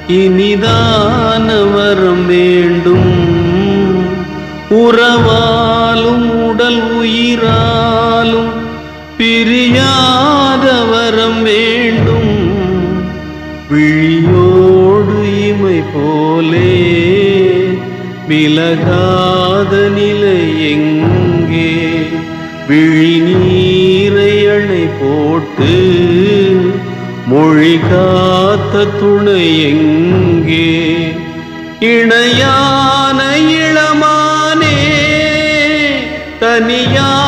இனிதான வரம் வேண்டும். உறவாலும் உடல் உயிராலும் பிரியாத வரம் வேண்டும். விழியோடு இமை போலே விலகாத நிலை எங்கே? விழி நீரை அணை போட்டு மொழி காத்த துணை எங்கே? இணையான இளமானே தனியா